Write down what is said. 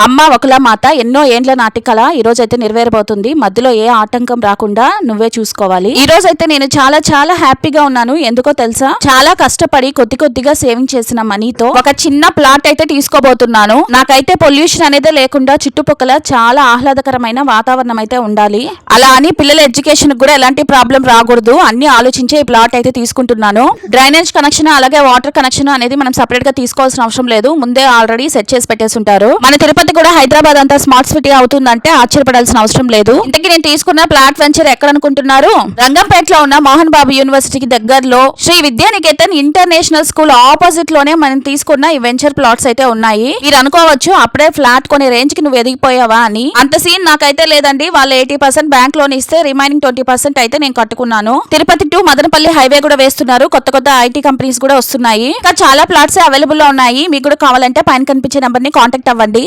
అమ్మ ఒకలా మాత ఎన్నో ఏండ్ల నాటి కళ ఈ రోజైతే నెరవేరబోతుంది. మధ్యలో ఏ ఆటంకం రాకుండా నువ్వే చూసుకోవాలి. ఈ రోజైతే నేను చాలా చాలా హ్యాపీగా ఉన్నాను. ఎందుకో తెలుసా, చాలా కష్టపడి కొద్దిగా సేవింగ్ చేసిన మనీతో ఒక చిన్న ప్లాట్ అయితే తీసుకోబోతున్నాను. నాకైతే పొల్యూషన్ అనేది లేకుండా చుట్టుపక్కల చాలా ఆహ్లాదకరమైన వాతావరణం అయితే ఉండాలి. అలా అని పిల్లల ఎడ్యుకేషన్ కూడా ఎలాంటి ప్రాబ్లం రాకూడదు అన్ని ఆలోచించే ఈ ప్లాట్ అయితే తీసుకుంటున్నాను. డ్రైనేజ్ కనెక్షన్ అలాగే వాటర్ కనెక్షన్ అనేది మనం సెపరేట్ గా తీసుకోవాల్సిన అవసరం లేదు. ముందే ఆల్రెడీ సెట్ చేసి పెట్టేసి ఉంటారు. మన తిరుపతి కూడా హైదరాబాద్ అంతా స్మార్ట్ సిటీ అవుతుందంటే ఆశ్చర్యపడాల్సిన అవసరం లేదు. ఇంతకీ నేను తీసుకున్న ప్లాట్ వెంచర్ ఎక్కడ అనుకుంటున్నారు? రంగంపేటలో ఉన్న మోహన్ బాబు యూనివర్సిటీకి దగ్గరలో Sri Vidyanikethan international school opposite లోనే మనం తీసుకున్న ఈ వెంచర్ ప్లాట్స్ అయితే ఉన్నాయి. మీరు అనుకోవచ్చు అప్పుడే ఫ్లాట్ కొనే రేంజ్ కి నువ్వు ఎదిగిపోయావా అని. అంత సీన్ నాకైతే లేదండి. వాళ్ళు 80% బ్యాంక్ లోన్ ఇస్తే రిమైనింగ్ 20% అయితే నేను కట్టుకున్నాను. తిరుపతి టు మదనపల్లి హైవే కూడా వేస్తున్నారు. కొత్త ఐటీ కంపెనీస్ కూడా వస్తున్నాయి. ఇంకా చాలా ప్లాట్స్ అవైలబుల్ లో ఉన్నాయి. మీకు కూడా కావాలంటే పైన కనిపించే నెంబర్ ని కాంటాక్ట్ అవ్వండి.